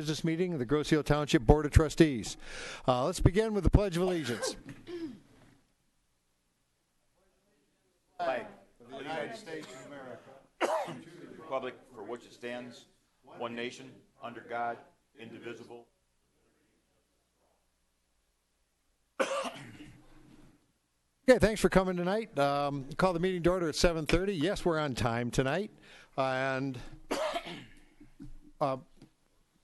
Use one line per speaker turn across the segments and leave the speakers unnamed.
business meeting of the Grosse Ile Township Board of Trustees. Let's begin with the Pledge of Allegiance.
Flag of the United States of America, to the republic for which it stands, one nation, under God, indivisible.
Okay, thanks for coming tonight. Call the meeting to order at 7:30. Yes, we're on time tonight. And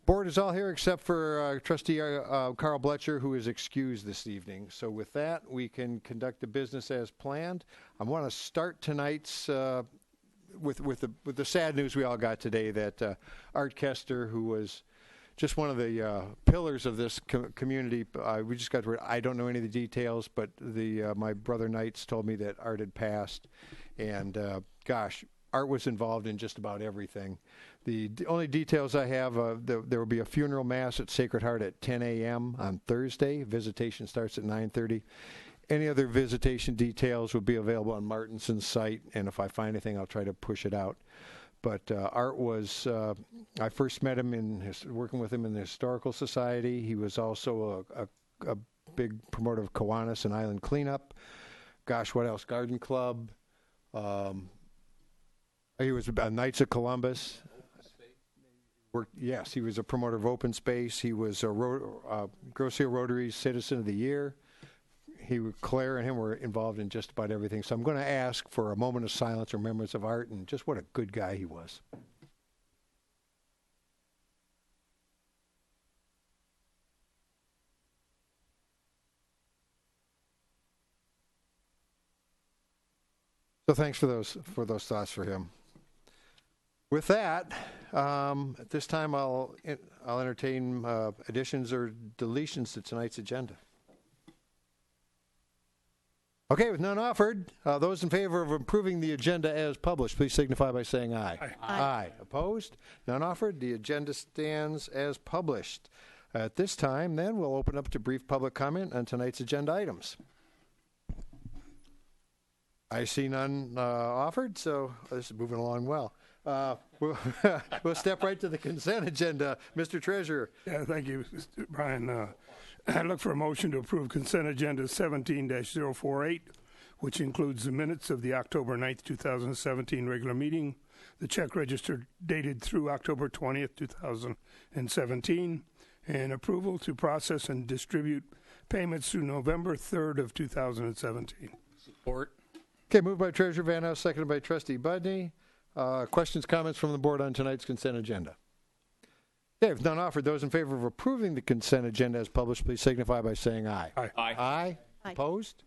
board is all here except for Trustee Carl Bletcher, who is excused this evening. So with that, we can conduct the business as planned. I want to start tonight's with the sad news we all got today that Art Kester, who was just one of the pillars of this community. We just got word. I don't know any of the details, but my brother Knights told me that Art had passed, and gosh, Art was involved in just about everything. The only details I have, there will be a funeral mass at Sacred Heart at 10 a.m. on Thursday. Visitation starts at 9:30. Any other visitation details will be available on Martinson's site, and if I find anything, I'll try to push it out. But Art was, I first met him working with him in the Historical Society. He was also a big promoter of Kiwanis and Island Cleanup. Gosh, what else? Garden Club. He was Knights of Columbus. Yes, he was a promoter of open space. He was a Grosse Ile Rotary Citizen of the Year. Claire and him were involved in just about everything. So I'm going to ask for a moment of silence or remembrance of Art and just what a good guy he was. So thanks for those thoughts for him. With that, at this time I'll entertain additions or deletions to tonight's agenda. Okay, with none offered, those in favor of approving the agenda as published, please signify by saying aye.
Aye.
Aye. Opposed? None offered. The agenda stands as published. At this time, then, we'll open up to brief public comment on tonight's agenda items. I see none offered, so this is moving along well. We'll step right to the consent agenda. Mr. Treasurer.
Yeah, thank you, Mr. Brian. I look for a motion to approve consent agenda 17-048, which includes the minutes of the October 9th, 2017 regular meeting, the check register dated through October 20th, 2017, and approval to process and distribute payments through November 3rd of 2017.
Support.
Okay, moved by Treasurer Van House, seconded by Trustee Budney. Questions, comments from the board on tonight's consent agenda? Okay, if none offered, those in favor of approving the consent agenda as published, please signify by saying aye.
Aye.
Aye.
Aye. Opposed?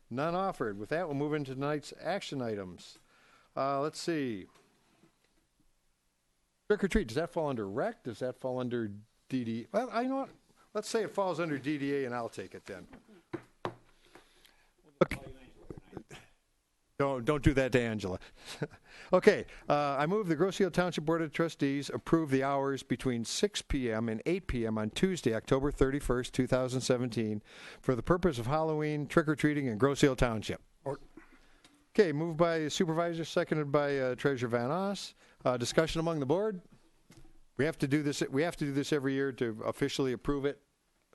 None offered. With that, we'll move into tonight's action items. Let's see. Trick or treat, does that fall under rec? Does that fall under DDA? Well, I know what. Let's say it falls under DDA, and I'll take it then. Okay. Don't do that to Angela. Okay, I move the Grosse Ile Township Board of Trustees approve the hours between 6 p.m. and 8 p.m. on Tuesday, October 31st, 2017, for the purpose of Halloween trick-or-treating in Grosse Ile Township. Okay, moved by Supervisor, seconded by Treasurer Van Oss. Discussion among the board. We have to do this. We have to do this every year to officially approve it,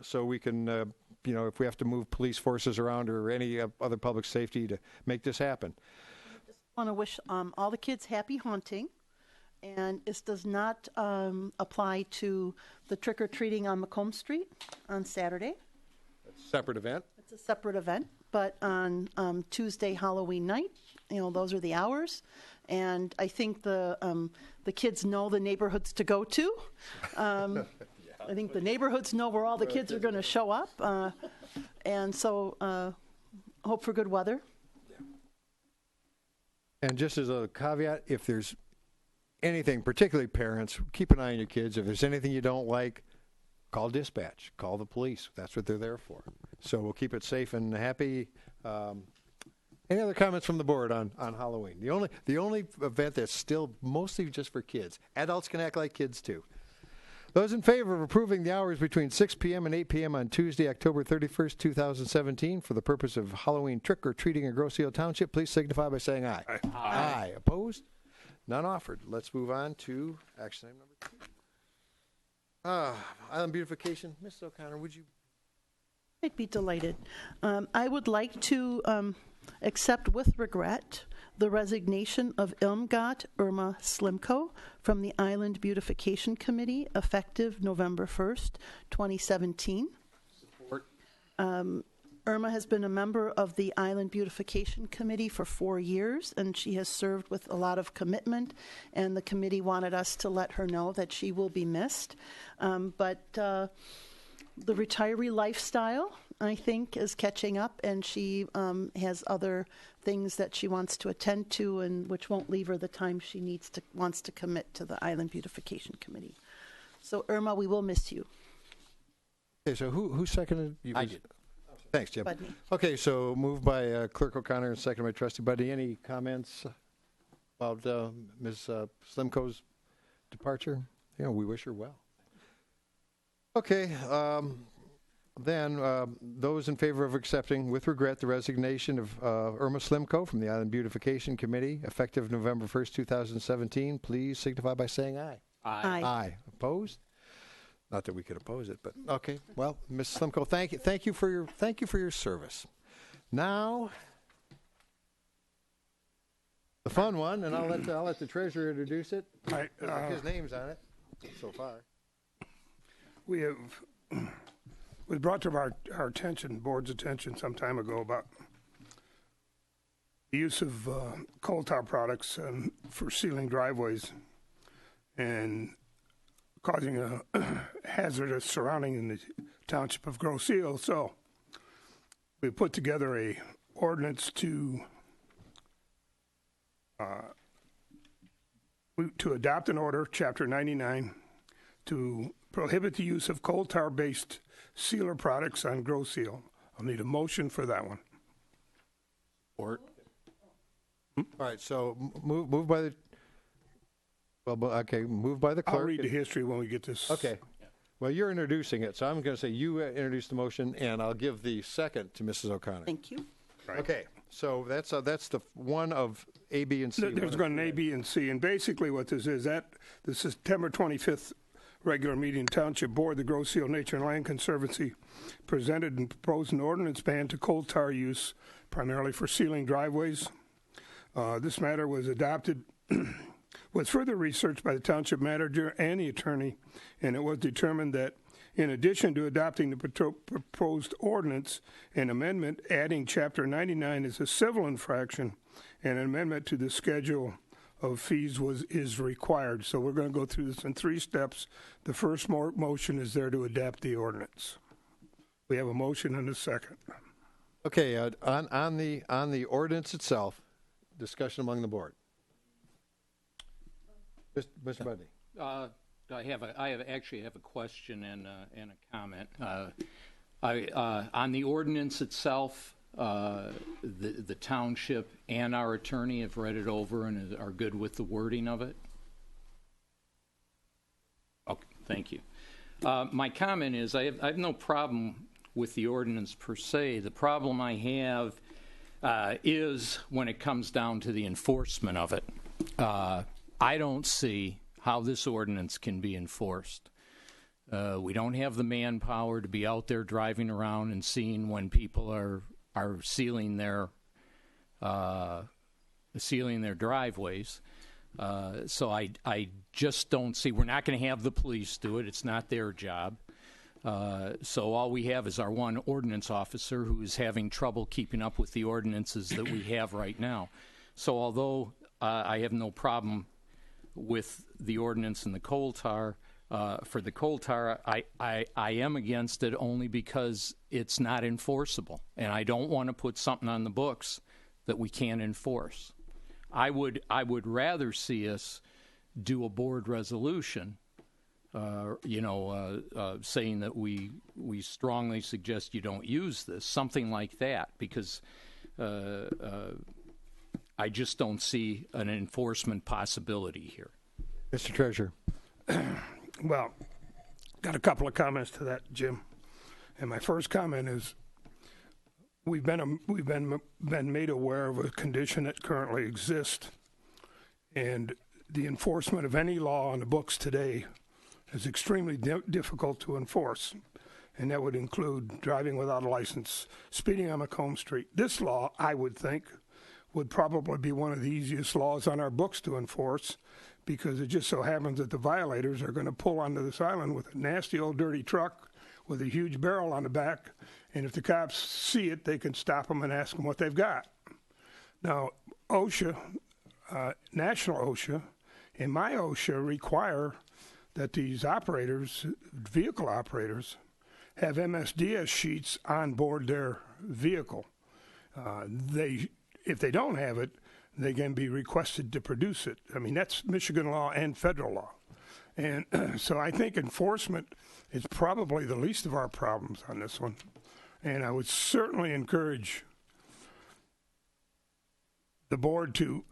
so we can. If we have to move police forces around or any other public safety to make this happen.
I just want to wish all the kids happy haunting, and this does not apply to the trick-or-treating on Macomb Street on Saturday.
That's a separate event.
It's a separate event, but on Tuesday, Halloween night, those are the hours, and I think the kids know the neighborhoods to go to. I think the neighborhoods know where all the kids are going to show up, and so hope for good weather.
And just as a caveat, if there's anything, particularly parents, keep an eye on your kids. If there's anything you don't like, call dispatch, call the police. That's what they're there for. So we'll keep it safe and happy. Any other comments from the board on Halloween? The only event that's still mostly just for kids. Adults can act like kids too. Those in favor of approving the hours between 6 p.m. and 8 p.m. on Tuesday, October 31st, 2017, for the purpose of Halloween trick-or-treating in Grosse Ile Township, please signify by saying aye.
Aye.
Aye. Opposed? None offered. Let's move on to action item number 2. Island beautification. Mrs. O'Connor, would you?
I'd be delighted. I would like to accept with regret the resignation of Irmgard Irma Slimko from the Island Beautification Committee effective November 1st, 2017.
Support.
Irma has been a member of the Island Beautification Committee for 4 years, and she has served with a lot of commitment, and the committee wanted us to let her know that she will be missed. But the retiree lifestyle, I think, is catching up, and she has other things that she wants to attend to, and which won't leave her the time she wants to commit to the Island Beautification Committee. So, Irma, we will miss you.
Okay, so who seconded?
I did.
Thanks, Jim.
Budney.
Okay, so moved by Clerk O'Connor and seconded by Trustee Budney. Any comments about Ms. Slimko's departure? We wish her well. Okay, then those in favor of accepting with regret the resignation of Irma Slimko from the Island Beautification Committee effective November 1st, 2017, please signify by saying aye.
Aye.
Aye. Opposed? Not that we could oppose it, but okay. Well, Ms. Slimko, thank you for your service. Now, the fun one, and I'll let the treasurer introduce it. His name's on it so far.
It was brought to our board's attention some time ago about the use of coal tar products for sealing driveways and causing a hazardous surrounding in the township of Grosse Ile. So we put together a ordinance to adopt an order, Chapter 99, to prohibit the use of coal tar-based sealer products on Grosse Ile. I'll need a motion for that one.
Support.
All right, so move by the. Well, okay, moved by the clerk.
I'll read the history when we get this.
Okay. Well, you're introducing it, so I'm going to say you introduce the motion, and I'll give the second to Mrs. O'Connor.
Thank you.
Right.
Okay, so that's the one of A, B, and C.
There's going to be A, B, and C, and basically what this is, that the September 25th regular meeting Township Board, the Grosse Ile Nature and Land Conservancy presented and proposed an ordinance ban to coal tar use, primarily for sealing driveways. This matter was adopted with further research by the township manager and the attorney, and it was determined that in addition to adopting the proposed ordinance, an amendment adding Chapter 99 as a civil infraction and an amendment to the schedule of fees is required. So we're going to go through this in 3 steps. The first motion is there to adapt the ordinance. We have a motion and a second.
Okay, on the ordinance itself, discussion among the board. Mr. Budney.
I actually have a question and a comment. On the ordinance itself, the township and our attorney have read it over and are good with the wording of it. Okay, thank you. My comment is I have no problem with the ordinance per se. The problem I have is when it comes down to the enforcement of it. I don't see how this ordinance can be enforced. We don't have the manpower to be out there driving around and seeing when people are sealing their driveways. So I just don't see. We're not going to have the police do it. It's not their job. So all we have is our one ordinance officer who is having trouble keeping up with the ordinances that we have right now. So although I have no problem with the ordinance and the coal tar, for the coal tar, I am against it only because it's not enforceable, and I don't want to put something on the books that we can't enforce. I would rather see us do a board resolution, saying that we strongly suggest you don't use this, something like that, because I just don't see an enforcement possibility here.
Mr. Treasurer.
Well, got a couple of comments to that, Jim. And my first comment is we've been made aware of a condition that currently exists, and the enforcement of any law on the books today is extremely difficult to enforce, and that would include driving without a license, speeding on Macomb Street. This law, I would think, would probably be one of the easiest laws on our books to enforce, because it just so happens that the violators are going to pull onto this island with a nasty old dirty truck with a huge barrel on the back, and if the cops see it, they can stop them and ask them what they've got. Now, OSHA, National OSHA, and my OSHA require that these operators, vehicle operators, have MSDS sheets on board their vehicle. If they don't have it, they can be requested to produce it. I mean, that's Michigan law and federal law. And so I think enforcement is probably the least of our problems on this one. And I would certainly encourage the board to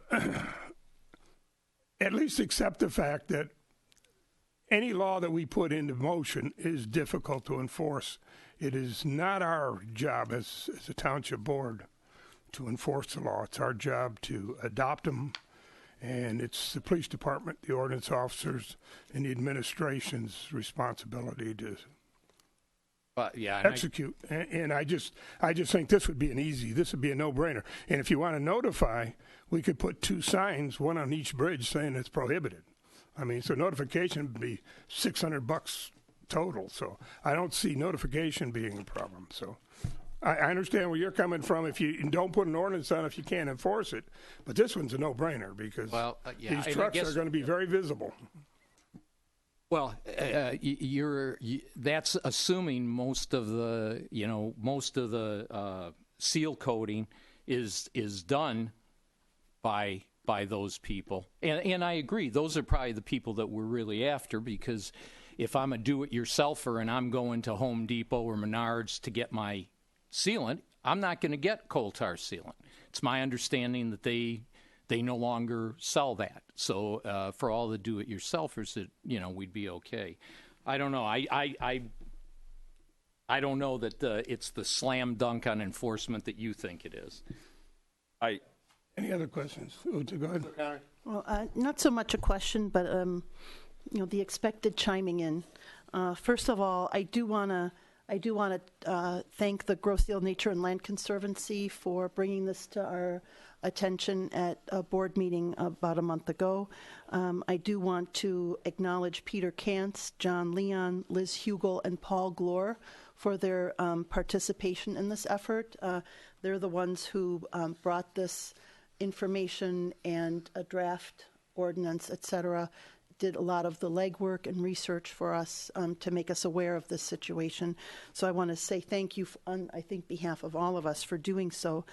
at least accept the fact that any law that we put into motion is difficult to enforce. It is not our job as a township board to enforce the law. It's our job to adopt them, and it's the police department, the ordinance officers, and the administration's responsibility to execute. And I just think this would be this would be a no-brainer. And if you want to notify, we could put 2 signs, one on each bridge, saying it's prohibited. I mean, so notification would be $600 total. So I don't see notification being a problem. So I understand where you're coming from. If you don't put an ordinance on, if you can't enforce it, but this one's a no-brainer because these trucks are going to be very visible.
Well, that's assuming most of the seal coating is done by those people, and I agree. Those are probably the people that we're really after, because if I'm a do-it-yourselfer and I'm going to Home Depot or Menards to get my sealant, I'm not going to get coal tar sealant. It's my understanding that they no longer sell that. So for all the do-it-yourselfers, we'd be okay. I don't know. I don't know that it's the slam dunk on enforcement that you think it is.
Any other questions? Go ahead.
Well, not so much a question, but the expected chiming in. First of all, I do want to thank the Grosse-Ile Nature and Land Conservancy for bringing this to our attention at a board meeting about a month ago. I do want to acknowledge Peter Kantz, John Leon, Liz Hugel, and Paul Glore for their participation in this effort. They're the ones who brought this information and a draft ordinance, et cetera, did a lot of the legwork and research for us to make us aware of this situation. So I want to say thank you on, I think, behalf of all of us for doing so.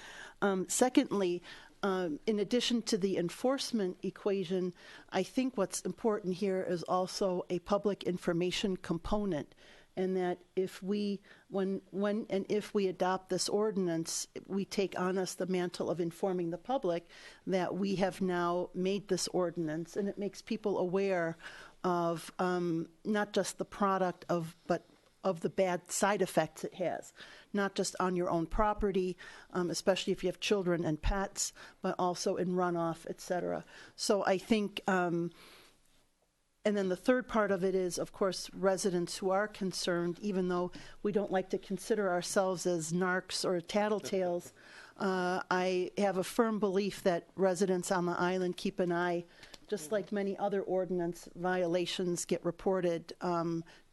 Secondly, in addition to the enforcement equation, I think what's important here is also a public information component, and that if we, when and if we adopt this ordinance, we take on us the mantle of informing the public that we have now made this ordinance, and it makes people aware of not just the product but of the bad side effects it has, not just on your own property, especially if you have children and pets, but also in runoff, et cetera. So I think and then the third part of it is, of course, residents who are concerned, even though we don't like to consider ourselves as narcs or tattletales. I have a firm belief that residents on the island keep an eye, just like many other ordinance violations get reported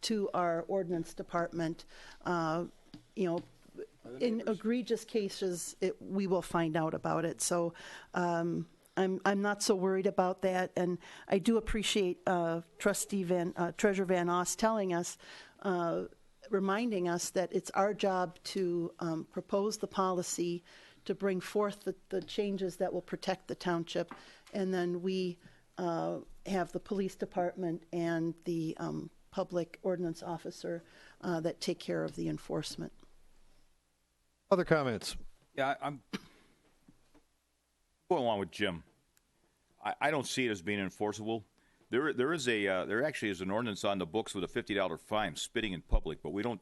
to our ordinance department. In egregious cases, we will find out about it. So I'm not so worried about that, and I do appreciate Treasurer Van Oss telling us, reminding us that it's our job to propose the policy, to bring forth the changes that will protect the township, and then we have the police department and the public ordinance officer that take care of the enforcement.
Other comments?
Yeah, I'm going along with Jim. I don't see it as being enforceable. There actually is an ordinance on the books with a $50 fine, spitting in public, but we don't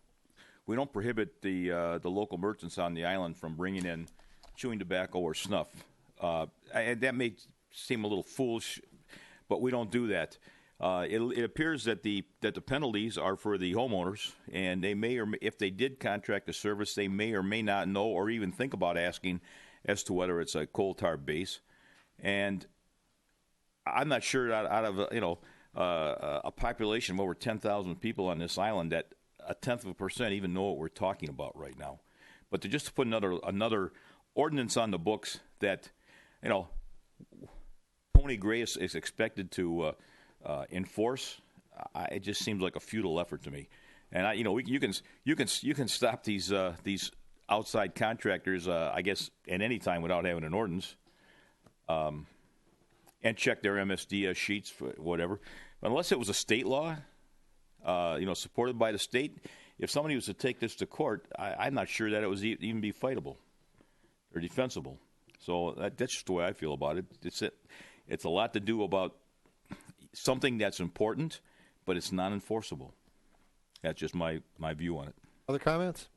prohibit the local merchants on the island from bringing in chewing tobacco or snuff. And that may seem a little foolish, but we don't do that. It appears that the penalties are for the homeowners, and they may if they did contract a service, they may or may not know or even think about asking as to whether it's a coal tar base. And I'm not sure out of a population of over 10,000 people on this island that 0.1% even know what we're talking about right now. But to put another ordinance on the books that Tony Gray is expected to enforce, it just seems like a futile effort to me. And you can stop these outside contractors, I guess, at any time without having an ordinance, and check their MSD sheets for whatever. But unless it was a state law, supported by the state, if somebody was to take this to court, I'm not sure that it was even be fightable or defensible. So that's just the way I feel about it. It's a lot to do about something that's important, but it's not enforceable. That's just my view on it.
Other comments?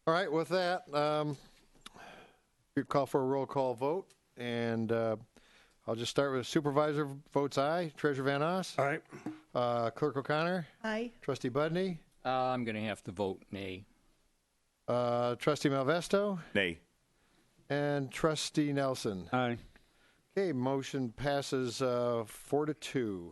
All right, with that, you call for a roll call vote, and I'll just start with Supervisor votes aye. Treasurer Van Oss?
Aye.
Clerk O'Connor?
Aye.
Trustee Budney?
I'm going to have to vote nay.
Trustee Malvesto?
Nay.
And Trustee Nelson?
Aye.
Okay, motion passes 4-2.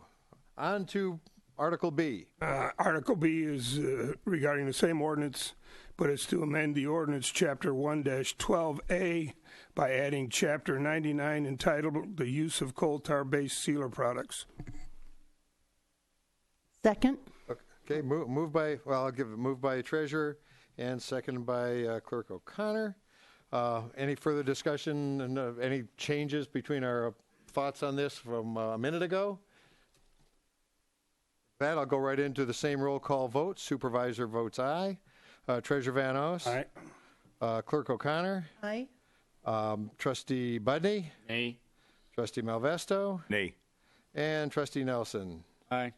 On to Article B.
Article B is regarding the same ordinance, but it's to amend the ordinance Chapter 1-12A by adding Chapter 99 entitled The Use of Coal Tar-Based Sealer Products.
Second.
Okay, moved by Treasurer and seconded by Clerk O'Connor. Any further discussion and any changes between our thoughts on this from a minute ago? With that, I'll go right into the same roll call vote. Supervisor votes aye. Treasurer Van Oss?
Aye.
Clerk O'Connor?
Aye.
Trustee Budney?
Nay.
Trustee Malvesto?
Nay.
And Trustee Nelson?
Aye.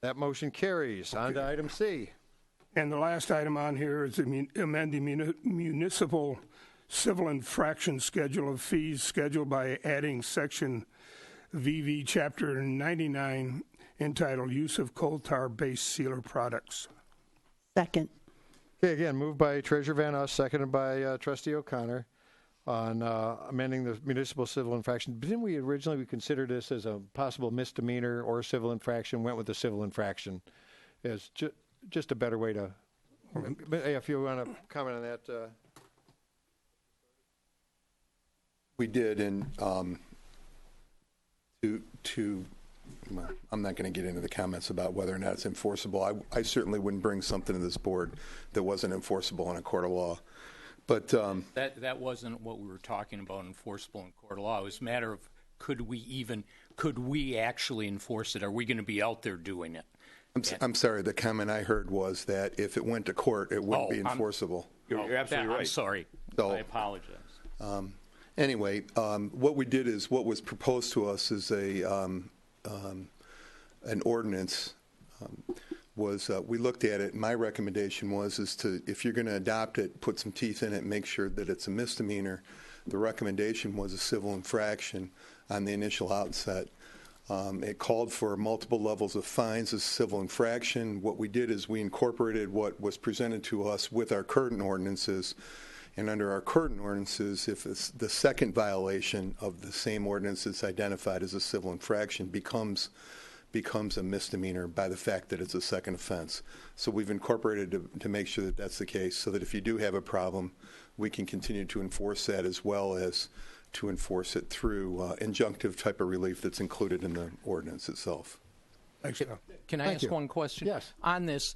That motion carries. On to item C.
And the last item on here is amend the municipal civil infraction schedule of fees scheduled by adding section VV Chapter 99 entitled Use of Coal Tar-Based Sealer Products.
Second.
Okay, again, moved by Treasurer Van Oss, seconded by Trustee O'Connor on amending the municipal civil infraction. Didn't we originally consider this as a possible misdemeanor or a civil infraction? Went with the civil infraction as just a better way to. If you want to comment on that.
We did, and I'm not going to get into the comments about whether or not it's enforceable. I certainly wouldn't bring something to this board that wasn't enforceable in a court of law. But
That wasn't what we were talking about, enforceable in court of law. It was a matter of could we actually enforce it? Are we going to be out there doing it?
I'm sorry, the comment I heard was that if it went to court, it wouldn't be enforceable.
You're absolutely right.
I'm sorry.
So,
I apologize.
Anyway, what we did is what was proposed to us is an ordinance. We looked at it. My recommendation is to, if you're going to adopt it, put some teeth in it, make sure that it's a misdemeanor. The recommendation was a civil infraction on the initial outset. It called for multiple levels of fines as civil infraction. What we did is we incorporated what was presented to us with our current ordinances. And under our current ordinances, if it's the second violation of the same ordinance that's identified as a civil infraction becomes a misdemeanor by the fact that it's a second offense. So we've incorporated to make sure that that's the case so that if you do have a problem, we can continue to enforce that as well as to enforce it through injunctive type of relief that's included in the ordinance itself.
Thanks, Al.
Can I ask one question?
Yes.
On this,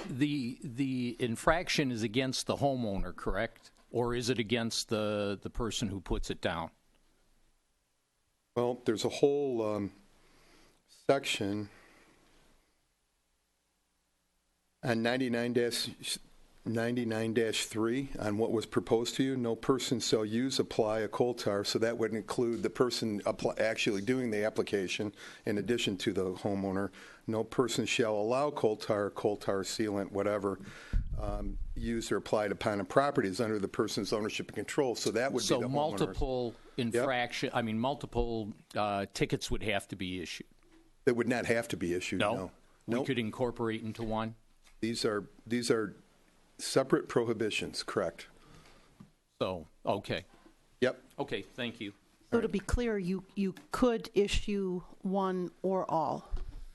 the infraction is against the homeowner, correct? Or is it against the person who puts it down?
Well, there's a whole section on 99-3 on what was proposed to you. No person shall use, apply a coal tar, so that would include the person actually doing the application in addition to the homeowner. No person shall allow coal tar sealant, whatever, used or applied upon a property is under the person's ownership and control. So that would be the homeowner's.
multiple infraction. I mean, multiple tickets would have to be issued.
That would not have to be issued. No.
We
Nope.
could incorporate into one.
These are separate prohibitions. Correct.
So okay.
Yep.
Okay. Thank you.
So to be clear, you could issue one or all,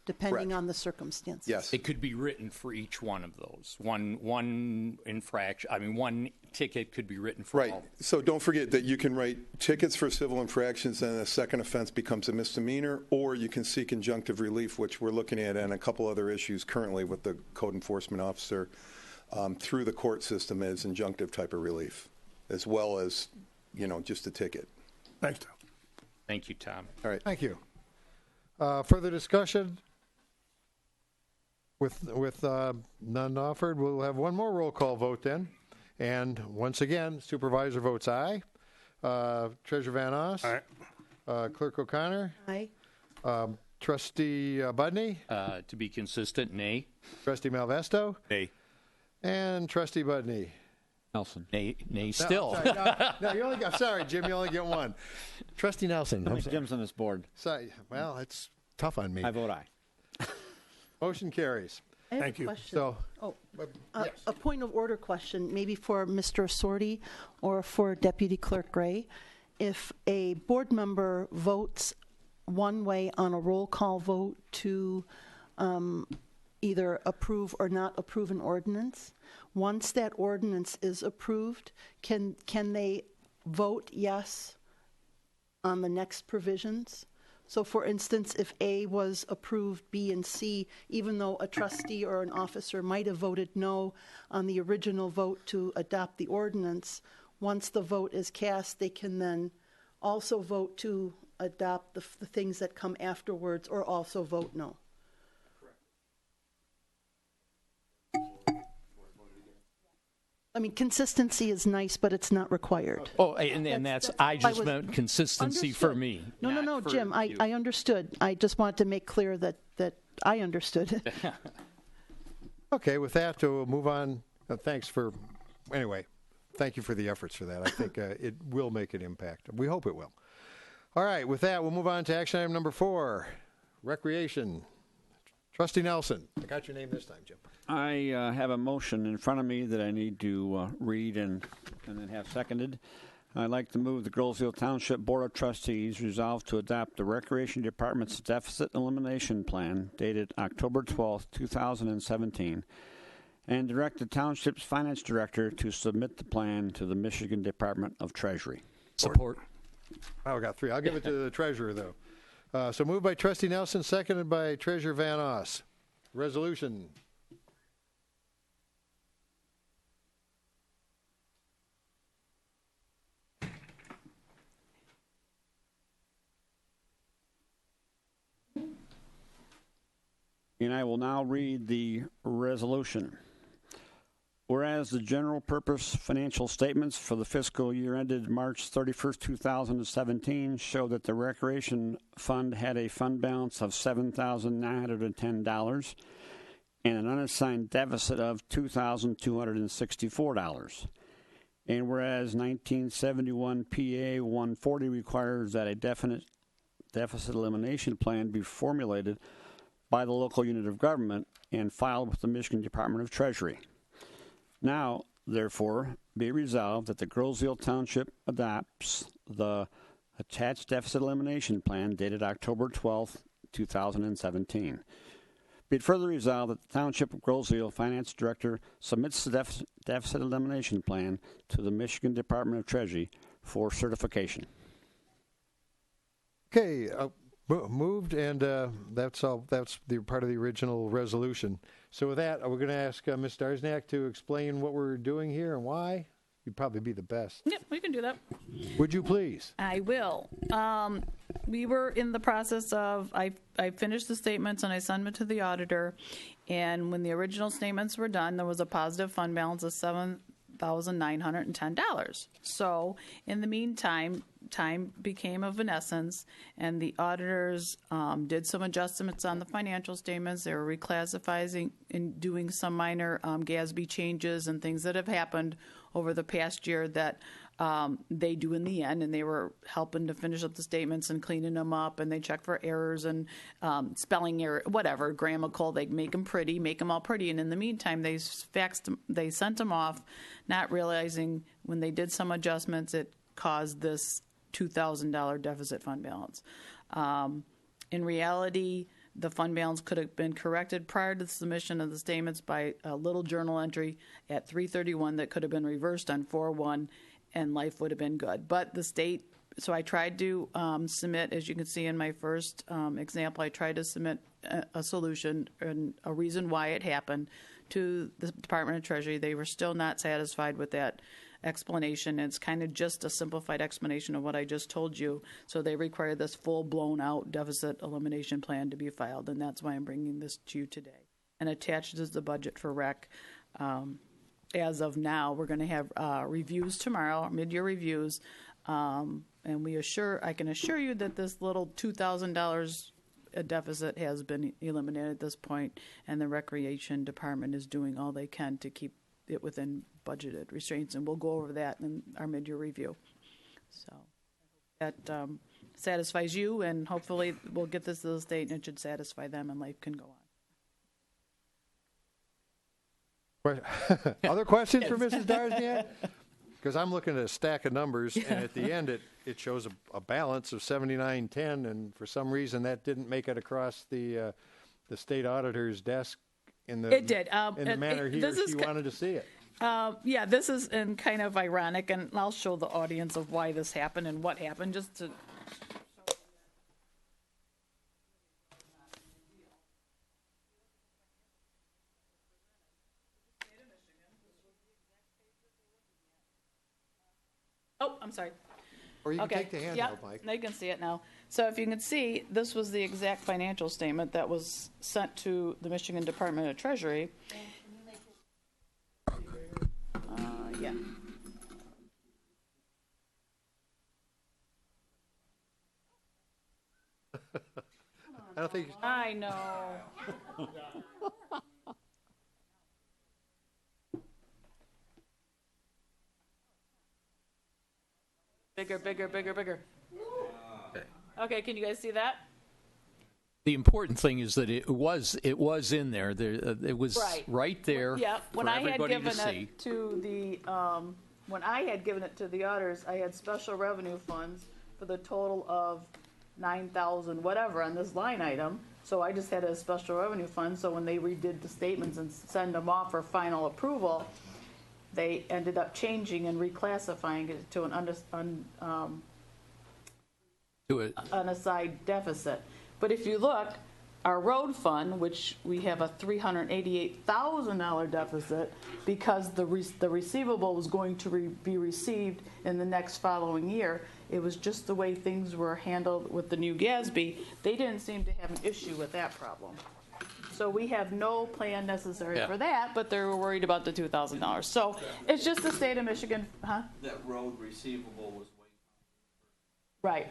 depending
Correct.
on the circumstances.
Yes.
It could be written for each one of those. One infraction. I mean, one ticket could be written for
Right.
all.
So don't forget that you can write tickets for civil infractions and a second offense becomes a misdemeanor, or you can seek injunctive relief, which we're looking at and a couple other issues currently with the code enforcement officer through the court system as injunctive type of relief, as well as, just a ticket.
Thanks, Tom.
Thank you, Tom.
All right.
Thank you. Further discussion? With none offered, we'll have one more roll call vote then. And once again, supervisor votes aye. Treasurer Van Oss.
All right.
Clerk O'Connor.
Aye.
Trustee Budney.
To be consistent, nay.
Trustee Malvesto.
Nay.
And Trustee Budney.
Nelson.
Nay
No,
still.
sorry, no, you only got. Sorry, Jim. You only get one. Trustee Nelson. I'm sorry.
Jim's on this board.
Sorry. Well, it's tough on me.
I vote aye.
Motion carries.
I have
Thank
a
you.
question.
So,
A point of order question, maybe for Mr. Assorti or for Deputy Clerk Gray. If a board member votes one way on a roll call vote to either approve or not approve an ordinance, once that ordinance is approved, can they vote yes on the next provisions? So, for instance, if A was approved, B and C, even though a trustee or an officer might have voted no on the original vote to adopt the ordinance, once the vote is cast, they can then also vote to adopt the things that come afterwards or also vote no. I mean, consistency is nice, but it's not required.
Oh, and that's I just
was-
meant consistency for
Understood.
me.
No,
not for
Jim,
you.
I understood. I just wanted to make clear that I understood.
okay, with that, we'll move on. Thank you for the efforts for that. I think it will make an impact. We hope it will. All right, with that, we'll move on to action item number 4, recreation. Trustee Nelson. I got your name this time, Jim.
I have a motion in front of me that I need to read and then have seconded. I'd like to move the Groesville Township Board of Trustees resolve to adopt the Recreation Department's Deficit Elimination Plan dated October 12, 2017, and direct the Township's Finance Director to submit the plan to the Michigan Department of Treasury.
Support.
Oh, I got 3. I'll give it to the treasurer, though. So moved by Trustee Nelson, seconded by Treasurer Van Oss. Resolution.
And I will now read the resolution. Whereas the general purpose financial statements for the fiscal year ended March 31st, 2017 show that the Recreation Fund had a fund balance of $7,910 and an unassigned deficit of $2,264. And whereas 1971 PA 140 requires that a definite deficit elimination plan be formulated by the local unit of government and filed with the Michigan Department of Treasury. Now, therefore, be resolved that the Groesville Township adopts the attached deficit elimination plan dated October 12, 2017. Be it further resolved that the Township of Groesville Finance Director submits the deficit elimination plan to the Michigan Department of Treasury for certification.
Okay, moved, and that's all. That's the part of the original resolution. So with that, we're going to ask Ms. Darsnak to explain what we're doing here and why. You'd probably be the best.
Yep, we can do that.
Would you please?
I will. We were in the process of, I finished the statements and I sent them to the auditor. And when the original statements were done, there was a positive fund balance of $1,910. So in the meantime, time became of an essence, and the auditors did some adjustments on the financial statements. They were reclassifying and doing some minor GASB changes and things that have happened over the past year that they do in the end, and they were helping to finish up the statements and cleaning them up, and they check for errors and spelling error, whatever, grammatical. They make them pretty, make them all pretty, and in the meantime, they sent them off, not realizing when they did some adjustments, it caused this $2,000 deficit fund balance. In reality, the fund balance could have been corrected prior to the submission of the statements by a little journal entry at 3/31 that could have been reversed on 4/1, and life would have been good. But the state, so I tried to submit, as you can see in my first example, I tried to submit a solution and a reason why it happened to the Department of Treasury. They were still not satisfied with that explanation. It's kind of just a simplified explanation of what I just told you. So they require this full blown out deficit elimination plan to be filed, and that's why I'm bringing this to you today. And attached is the budget for rec. As of now, we're going to have reviews tomorrow, mid-year reviews, and I can assure you that this little $2,000 deficit has been eliminated at this point, and the Recreation Department is doing all they can to keep it within budgeted restraints, and we'll go over that in our mid-year review. So that satisfies you, and hopefully we'll get this to the state, and it should satisfy them, and life can go on.
Other questions for Mrs. Darzniak? Because I'm looking at a stack of numbers, and at the end it shows a balance of 7910, and for some reason that didn't make it across the state auditor's desk in the
It did.
In the manner he or she wanted to see it.
Yeah, this is kind of ironic, and I'll show the audience of why this happened and what happened, just to. Oh, I'm sorry.
Or you can
Okay.
take the handheld,
Yep,
Mike.
they can see it now. So if you can see, this was the exact financial statement that was sent to the Michigan Department of Treasury. Yeah.
I don't think.
I know. Bigger, bigger, bigger, bigger. Okay, can you guys see that?
The important thing is that it was in there. It was right there.
Yeah. When
for
I had
everybody
given
to see.
it to the auditors, I had special revenue funds for the total of 9,000 whatever on this line item. So I just had a special revenue fund. So when they redid the statements and send them off for final approval, they ended up changing and reclassifying it to an unassigned deficit. But if you look, our road fund, which we have a $388,000 deficit because the receivable was going to be received in the next following year. It was just the way things were handled with the new GASB. They didn't seem to have an issue with that problem. So we have no plan necessary for that, but they were worried about the $2,000. So it's just the state of Michigan, huh?
That road receivable was way.
Right,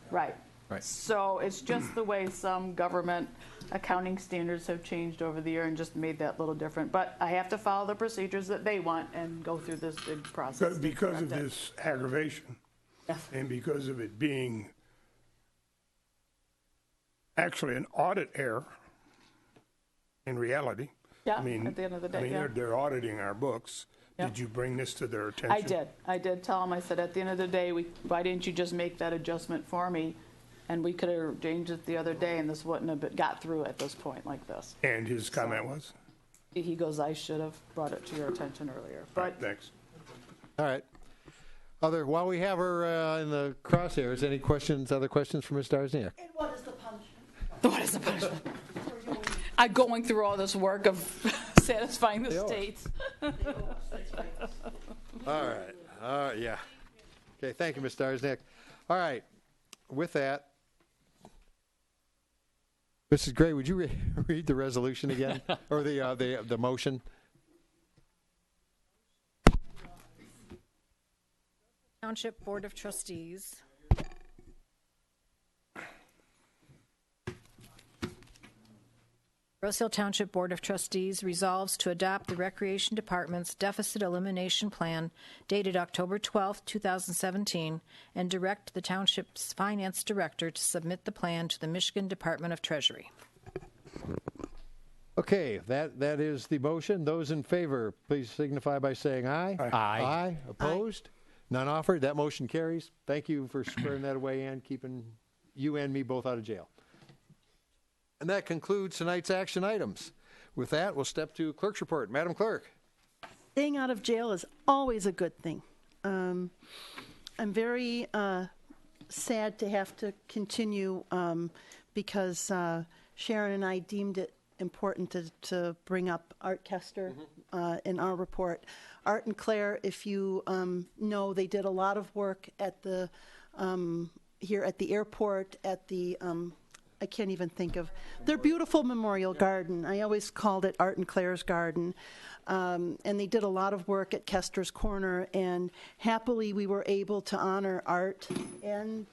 right. Right. So it's just the way some government accounting standards have changed over the year and just made that little different. But I have to follow the procedures that they want and go through this big process.
Because of this aggravation, and because of it being actually an audit error in reality.
Yeah,
I mean,
at the end of the day,
I mean,
yeah.
they're auditing our books.
Yeah.
Did you bring this to their attention?
I did tell them, I said, at the end of the day, why didn't you just make that adjustment for me? And we could have changed it the other day, and this wouldn't have got through at this point like this.
And his comment was?
He goes, I should have brought it to your attention earlier. But
Thanks.
All right. While we have her in the crosshairs, other questions for Ms. Darzniak?
And what is the punishment?
what is the punishment? I'm going through all this work of satisfying the states.
All right. Yeah. Okay, thank you, Ms. Darzniak. All right. With that, Mrs. Gray, would you read the resolution again, or the motion?
Township Board of Trustees. Rose Hill Township Board of Trustees resolves to adopt the Recreation Department's Deficit Elimination Plan dated October 12, 2017, and direct the Township's Finance Director to submit the plan to the Michigan Department of Treasury.
Okay, that is the motion. Those in favor, please signify by saying aye.
Aye.
Aye.
Aye. Opposed? None offered. That motion carries. Thank you for squaring that away and keeping you and me both out of jail. And that concludes tonight's action items. With that, we'll step to Clerk's report. Madam Clerk.
Staying out of jail is always a good thing. I'm very sad to have to continue because Sharon and I deemed it important to bring up Art Kester in our report. Art and Claire, if you know, they did a lot of work at the here at the airport, at the I can't even think of their beautiful memorial garden. I always called it Art and Claire's garden. And they did a lot of work at Kester's Corner, and happily we were able to honor Art and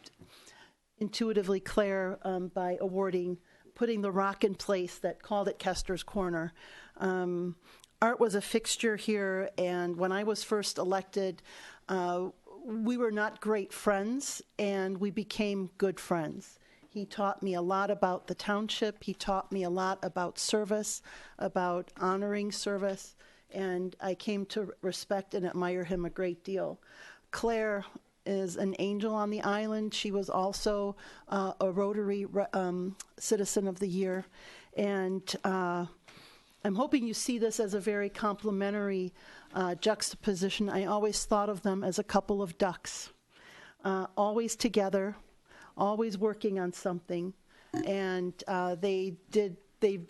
intuitively Claire by putting the rock in place that called it Kester's Corner. Art was a fixture here, and when I was first elected, we were not great friends, and we became good friends. He taught me a lot about the township. He taught me a lot about service, about honoring service, and I came to respect and admire him a great deal. Claire is an angel on the island. She was also a Rotary Citizen of the Year, and I'm hoping you see this as a very complimentary juxtaposition. I always thought of them as a couple of ducks, always together, always working on something, and I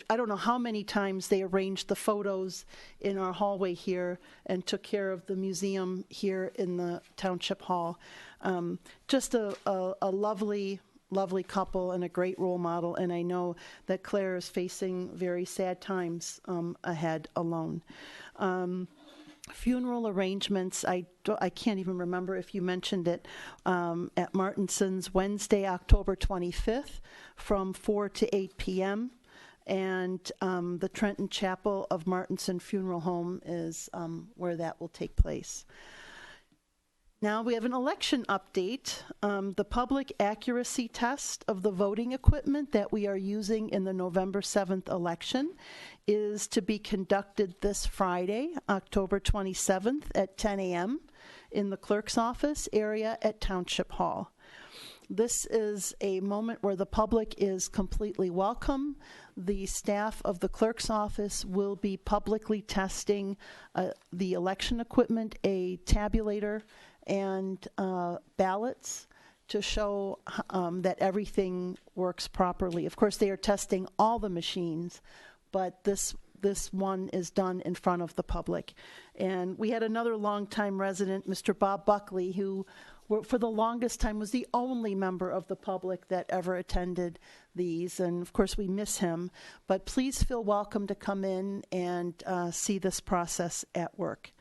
don't know how many times they arranged the photos in our hallway here and took care of the museum here in the Township Hall. Just a lovely couple and a great role model, and I know that Claire is facing very sad times ahead alone. Funeral arrangements, I can't even remember if you mentioned it, at Martinson's Wednesday, October 25th from 4 to 8 p.m., and the Trenton Chapel of Martinson Funeral Home is where that will take place. Now we have an election update. The public accuracy test of the voting equipment that we are using in the November 7th election is to be conducted this Friday, October 27th at 10 a.m. in the clerk's office area at Township Hall. This is a moment where the public is completely welcome. The staff of the clerk's office will be publicly testing the election equipment, a tabulator, and ballots to show that everything works properly. Of course, they are testing all the machines, but this one is done in front of the public. And we had another longtime resident, Mr. Bob Buckley, who for the longest time was the only member of the public that ever attended these. And of course, we miss him. But please feel welcome to come in and see this process at work.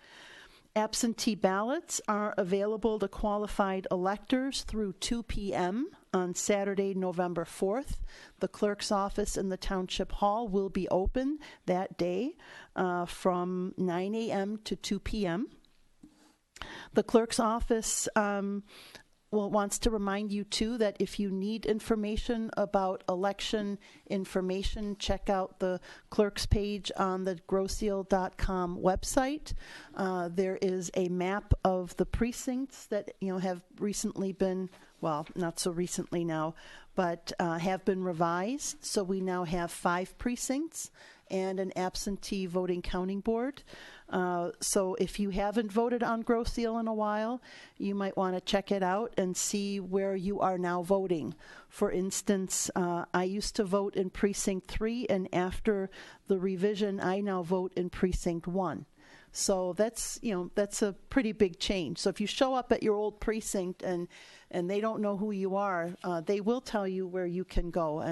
Absentee ballots are available to qualified electors through 2 p.m. on Saturday, November 4th. The clerk's office in the Township Hall will be open that day from 9 a.m. to 2 p.m. The clerk's office wants to remind you, too, that if you need information about election information, check out the clerk's page on the grosseal.com website. There is a map of the precincts that have recently been, well, not so recently now, but have been revised. So we now have 5 precincts and an absentee voting counting board. So if you haven't voted on Grosse Ile in a while, you might want to check it out and see where you are now voting. For instance, I used to vote in Precinct 3, and after the revision, I now vote in Precinct 1. So that's a pretty big change. So if you show up at your old precinct and they don't know who you are, they will tell you where you can go.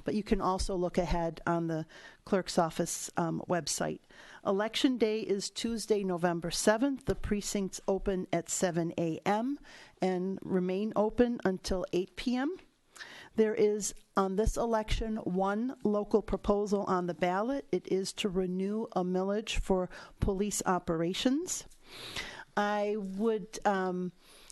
But you can also look ahead on the clerk's office website. Election day is Tuesday, November 7th. The precincts open at 7 a.m. and remain open until 8 p.m. There is, on this election, one local proposal on the ballot. It is to renew a millage for police operations. I would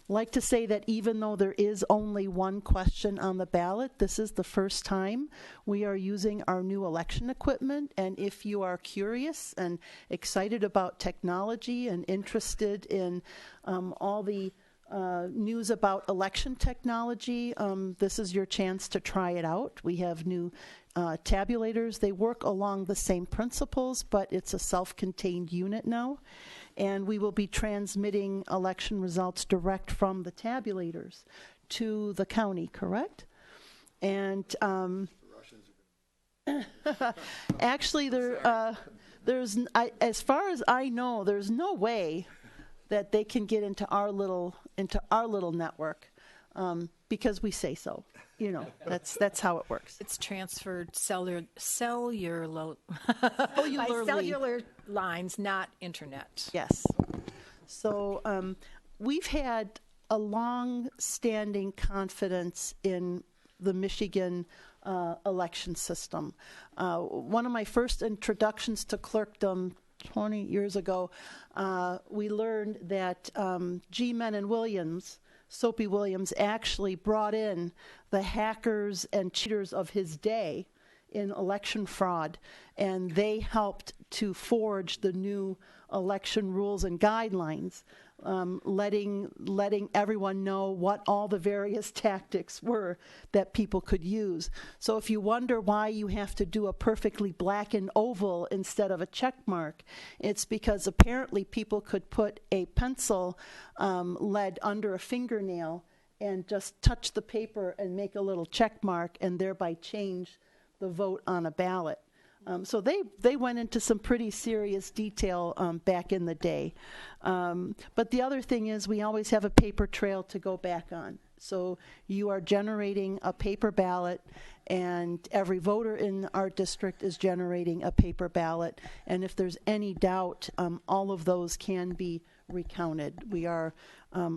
like to say that even though there is only one question on the ballot, this is the first time we are using our new election equipment. And if you are curious and excited about technology and interested in all the news about election technology, this is your chance to try it out. We have new tabulators. They work along the same principles, but it's a self-contained unit now. And we will be transmitting election results direct from the tabulators to the county, correct? And actually, as far as I know, there's no way that they can get into our little network because we say so. That's how it works.
It's transferred cellular lines, not internet.
Yes. So we've had a long-standing confidence in the Michigan election system. One of my first introductions to clerkdom 20 years ago, we learned that G. Soapy Williams actually brought in the hackers and cheaters of his day in election fraud, and they helped to forge the new election rules and guidelines, letting everyone know what all the various tactics were that people could use. So if you wonder why you have to do a perfectly blackened oval instead of a check mark, it's because apparently people could put a pencil lead under a fingernail and just touch the paper and make a little check mark and thereby change the vote on a ballot. So they went into some pretty serious detail back in the day. But the other thing is we always have a paper trail to go back on. So you are generating a paper ballot, and every voter in our district is generating a paper ballot. And if there's any doubt, all of those can be recounted. We are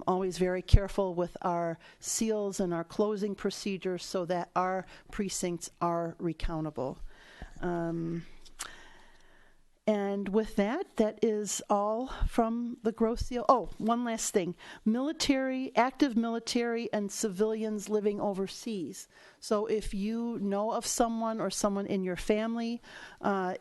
always very careful with our seals and our closing procedures so that our precincts are recountable. And with that is all from the gross seal. Oh, one last thing. Active military and civilians living overseas. So if you know of someone or someone in your family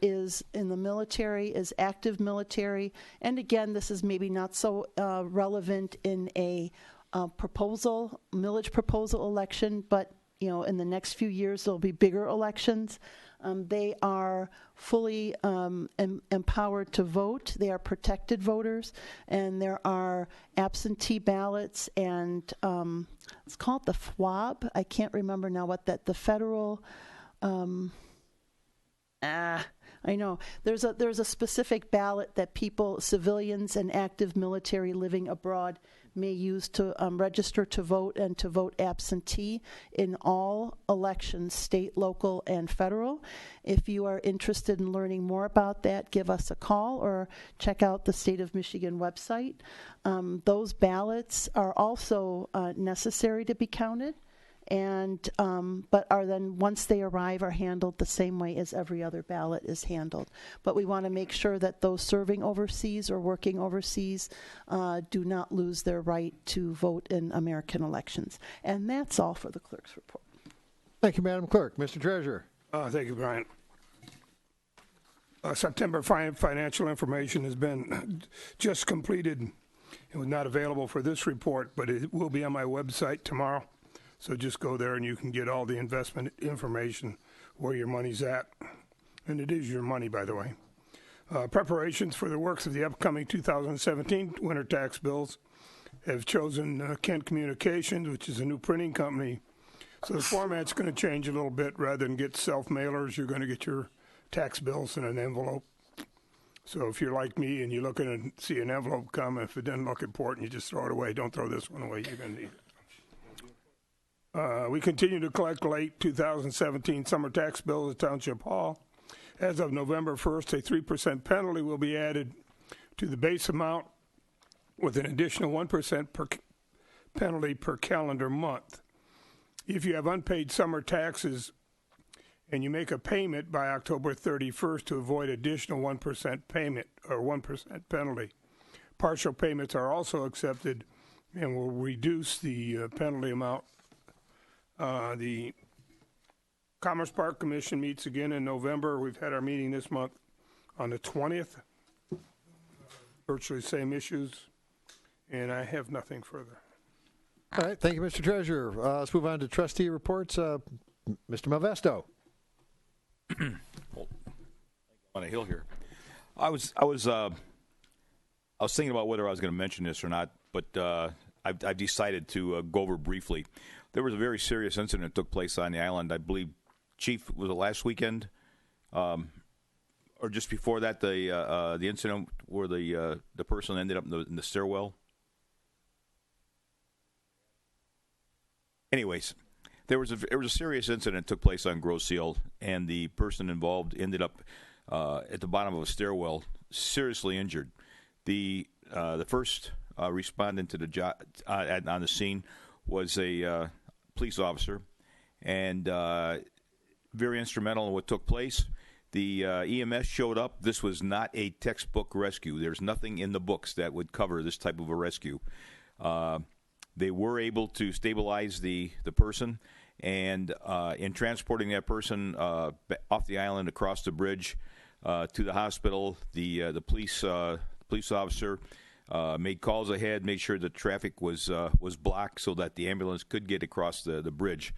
is in the military, is active military, and again, this is maybe not so relevant in a millage proposal election, but in the next few years there'll be bigger elections. They are fully empowered to vote. They are protected voters, and there are absentee ballots, and it's called the FWAB. I can't remember now what the federal. I know there's a specific ballot that civilians and active military living abroad may use to register to vote and to vote absentee in all elections, state, local, and federal. If you are interested in learning more about that, give us a call or check out the State of Michigan website. Those ballots are also necessary to be counted, and but are then, once they arrive, are handled the same way as every other ballot is handled. But we want to make sure that those serving overseas or working overseas do not lose their right to vote in American elections. And that's all for the clerk's report.
Thank you, Madam Clerk. Mr. Treasurer.
Thank you, Brian. September financial information has been just completed. It was not available for this report, but it will be on my website tomorrow. So just go there and you can get all the investment information, where your money's at. And it is your money, by the way. Preparations for the works of the upcoming 2017 winter tax bills have chosen Kent Communications, which is a new printing company. So the format's going to change a little bit. Rather than get self-mailers, you're going to get your tax bills in an envelope. So if you're like me and you look at and see an envelope come, if it doesn't look important, you just throw it away. Don't throw this one away. You're going to need it. We continue to collect late 2017 summer tax bills at Township Hall. As of November 1st, a 3% penalty will be added to the base amount with an additional 1% penalty per calendar month. If you have unpaid summer taxes and you make a payment by October 31st to avoid additional 1% payment or 1% penalty, partial payments are also accepted and will reduce the penalty amount. The Commerce Park Commission meets again in November. We've had our meeting this month on the 20th. Virtually same issues, and I have nothing further.
All right, thank you, Mr. Treasurer. Let's move on to trustee reports. Mr. Malvesto.
On a hill here. I was thinking about whether I was going to mention this or not, but I've decided to go over briefly. There was a very serious incident that took place on the island. I believe, Chief, was it last weekend, or just before that? The incident where the person ended up in the stairwell. Anyways, there was a serious incident that took place on Grosse Ile, and the person involved ended up at the bottom of a stairwell, seriously injured. The first respondent to the on the scene was a police officer, and very instrumental in what took place. The EMS showed up. This was not a textbook rescue. There's nothing in the books that would cover this type of a rescue. They were able to stabilize the person, and in transporting that person off the island across the bridge to the hospital, the police officer made calls ahead, made sure the traffic was blocked so that the ambulance could get across the bridge.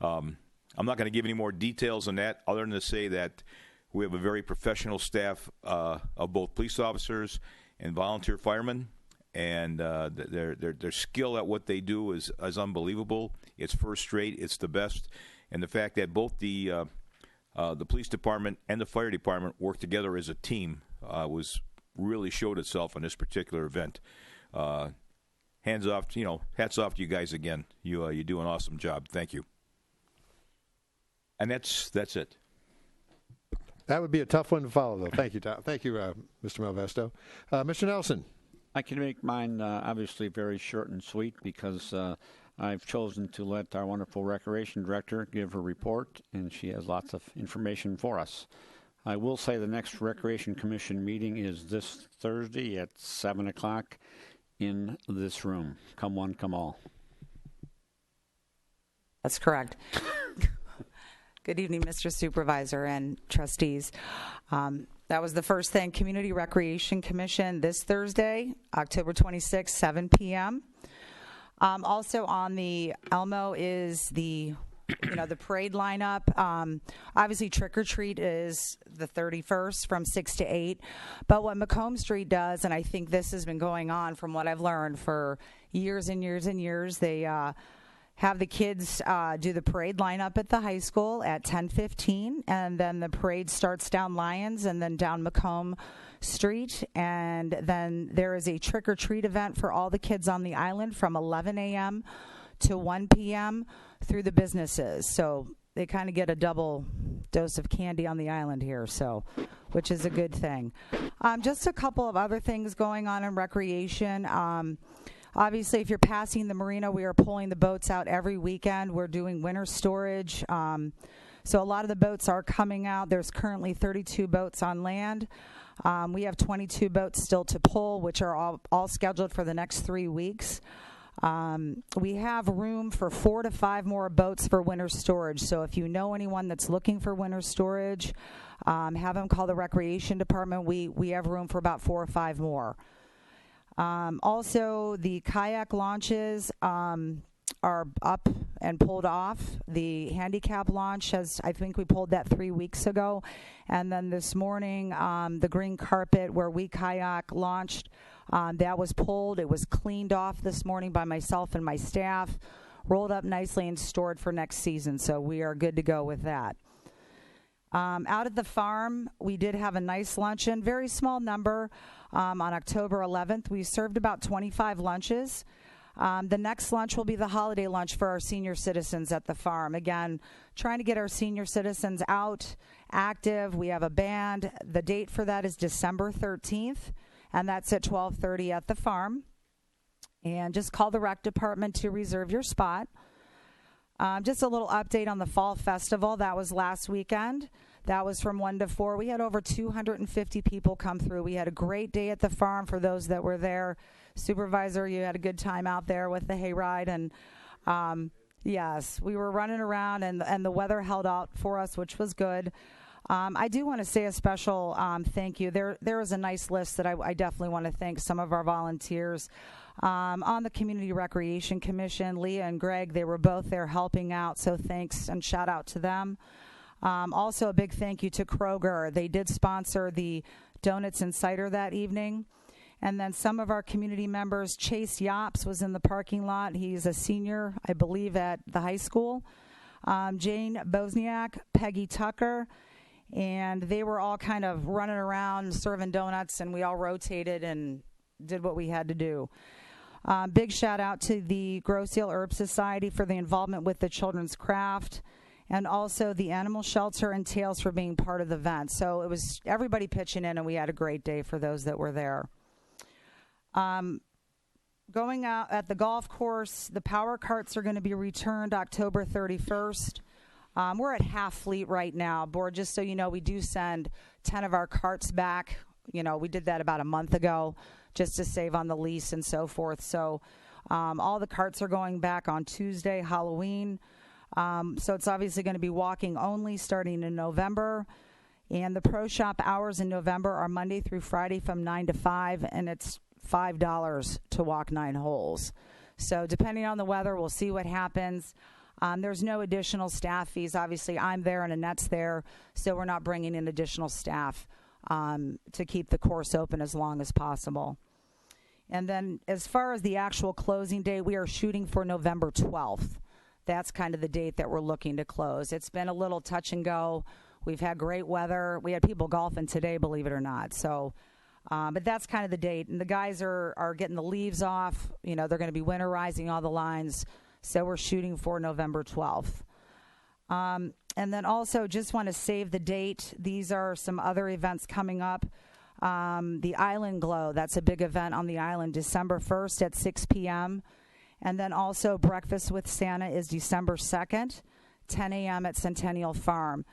I'm not going to give any more details on that, other than to say that we have a very professional staff of both police officers and volunteer firemen. And their skill at what they do is unbelievable. It's first rate. It's the best. And the fact that both the police department and the fire department work together as a team really showed itself in this particular event. Hats off to you guys again. You do an awesome job. Thank you. And that's it.
That would be a tough one to follow, though. Thank you, Tom. Thank you, Mr. Malvesto. Mr. Nelson.
I can make mine obviously very short and sweet because I've chosen to let our wonderful recreation director give her report, and she has lots of information for us. I will say the next Recreation Commission meeting is this Thursday at 7 o'clock in this room. Come one, come all.
That's correct. Good evening, Mr. Supervisor and trustees. That was the first thing. Community Recreation Commission this Thursday, October 26th, 7 p.m. Also on the Elmo is the parade lineup. Obviously, Trick or Treat is the 31st from 6 to 8. But what Macomb Street does, and I think this has been going on from what I've learned for years and years and years, they have the kids do the parade lineup at the high school at 10:15, and then the parade starts down Lyons and then down Macomb Street, and then there is a trick-or-treat event for all the kids on the island from 11 a.m. to 1 p.m. through the businesses. So they kind of get a double dose of candy on the island here, so which is a good thing. Just a couple of other things going on in recreation. Obviously, if you're passing the marina, we are pulling the boats out every weekend. We're doing winter storage. So a lot of the boats are coming out. There's currently 32 boats on land. We have 22 boats still to pull, which are all scheduled for the next 3 weeks. We have room for 4 to 5 more boats for winter storage. So if you know anyone that's looking for winter storage, have them call the recreation department. We have room for about 4 or 5 more. Also, the kayak launches are up and pulled off. The handicap launch I think we pulled that 3 weeks ago. And then this morning, the green carpet where we kayak launched, that was pulled. It was cleaned off this morning by myself and my staff, rolled up nicely and stored for next season. So we are good to go with that. Out at the farm, we did have a nice luncheon, very small number. On October 11th, we served about 25 lunches. The next lunch will be the holiday lunch for our senior citizens at the farm. Again, trying to get our senior citizens out, active. We have a band. The date for that is December 13th, and that's at 12:30 at the farm. And just call the rec department to reserve your spot. Just a little update on the Fall Festival. That was last weekend. That was from 1 to 4. We had over 250 people come through. We had a great day at the farm for those that were there. Supervisor, you had a good time out there with the hayride. And yes, we were running around, and the weather held out for us, which was good. I do want to say a special thank you. There is a nice list that I definitely want to thank some of our volunteers. On the Community Recreation Commission, Leah and Greg, they were both there helping out, so thanks and shout out to them. Also, a big thank you to Kroger. They did sponsor the donuts and cider that evening. And then some of our community members, Chase Yops was in the parking lot. He's a senior, I believe, at the high school. Jane Bosniak, Peggy Tucker, and they were all kind of running around serving donuts, and we all rotated and did what we had to do. Big shout out to the Grosse Ile Herb Society for the involvement with the children's craft, and also the Animal Shelter and Tails for being part of the event. So it was everybody pitching in, and we had a great day for those that were there. Going out at the golf course, the power carts are going to be returned October 31st. We're at half fleet right now. Board, just so you know, we do send 10 of our carts back. You know, we did that about a month ago just to save on the lease and so forth. So all the carts are going back on Tuesday, Halloween. So it's obviously going to be walking only starting in November. And the Pro Shop hours in November are Monday through Friday from 9 to 5, and it's $5 to walk 9 holes. So depending on the weather, we'll see what happens. There's no additional staff fees. Obviously, I'm there and Annette's there, so we're not bringing in additional staff to keep the course open as long as possible. And then as far as the actual closing date, we are shooting for November 12th. That's kind of the date that we're looking to close. It's been a little touch and go. We've had great weather. We had people golfing today, believe it or not. So, but that's kind of the date. And the guys are getting the leaves off. You know, they're going to be winterizing all the lines. So we're shooting for November 12th. And then also just want to save the date. These are some other events coming up. The Island Glow, that's a big event on the island, December 1st at 6 p.m. And then also Breakfast with Santa is December 2nd, 10 a.m. at Centennial Farm.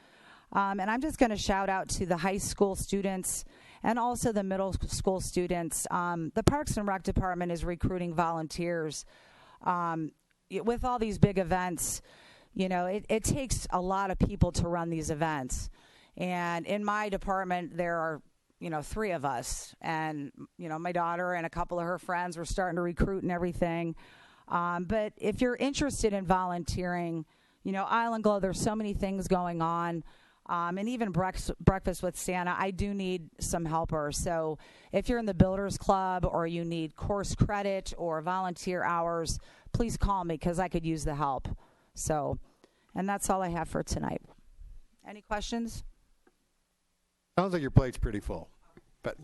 And I'm just going to shout out to the high school students and also the middle school students. The Parks and Rec Department is recruiting volunteers. With all these big events, you know, it takes a lot of people to run these events. And in my department, there are, 3 of us. And, my daughter and a couple of her friends were starting to recruit and everything. But if you're interested in volunteering, Island Glow, there's so many things going on. And even Breakfast with Santa, I do need some helpers. So if you're in the Builders Club or you need course credit or volunteer hours, please call me because I could use the help. So, and that's all I have for tonight. Any questions?
Sounds like your plate's pretty full. But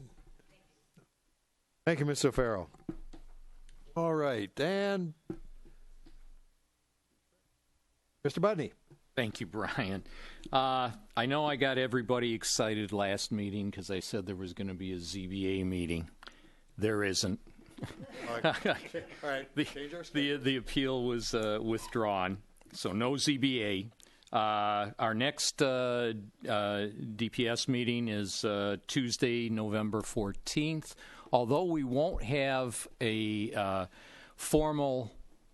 thank you, Ms. O'Farrell. All right, and Mr. Budney.
Thank you, Brian. I know I got everybody excited last meeting because I said there was going to be a ZBA meeting. There isn't.
All right.
The appeal was withdrawn, so no ZBA. Our next DPS meeting is Tuesday, November 14th. Although we won't have a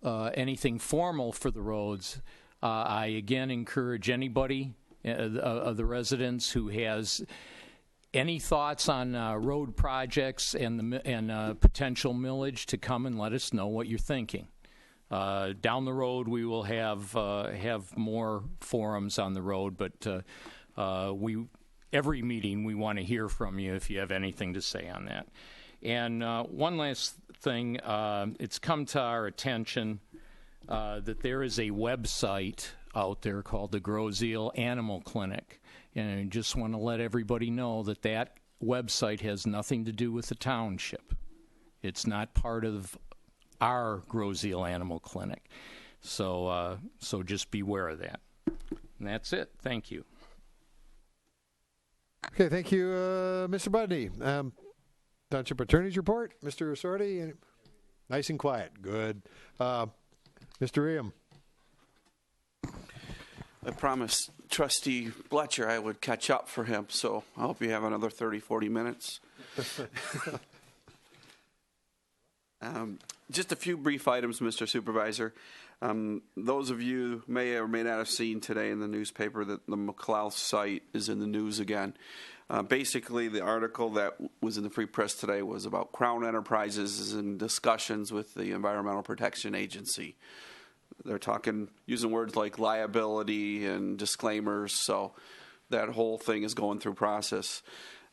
anything formal for the roads, I again encourage anybody of the residents who has any thoughts on road projects and potential millage to come and let us know what you're thinking. Down the road, we will have more forums on the road, but every meeting we want to hear from you if you have anything to say on that. And one last thing, it's come to our attention that there is a website out there called the Grosse Ile Animal Clinic, And I just want to let everybody know that that website has nothing to do with the township. It's not part of our Groseal Animal Clinic. So just beware of that. And that's it. Thank you.
Okay, thank you, Mr. Budney. Township Attorney's report, Mr. Assorti. Nice and quiet. Good. Mr. Riem.
I promised Trustee Bletcher I would catch up for him, so I hope you have another 30, 40 minutes. Just a few brief items, Mr. Supervisor. Those of you may or may not have seen today in the newspaper that the McLeod site is in the news again. Basically, the article that was in the Free Press today was about Crown Enterprises is in discussions with the Environmental Protection Agency. They're talking, using words like liability and disclaimers, so that whole thing is going through process.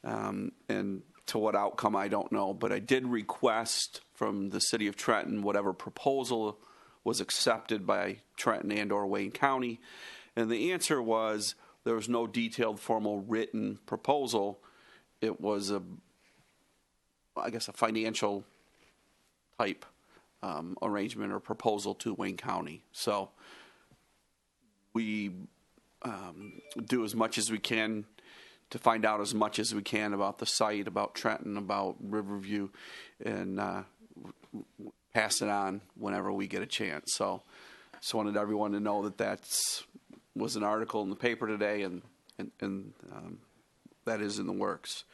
And to what outcome, I don't know. But I did request from the City of Trenton whatever proposal was accepted by Trenton and or Wayne County. And the answer was there was no detailed formal written proposal. It was a financial type arrangement or proposal to Wayne County. So we do as much as we can to find out as much as we can about the site, about Trenton, about Riverview, and pass it on whenever we get a chance. So just wanted everyone to know that was an article in the paper today, and that is in the works.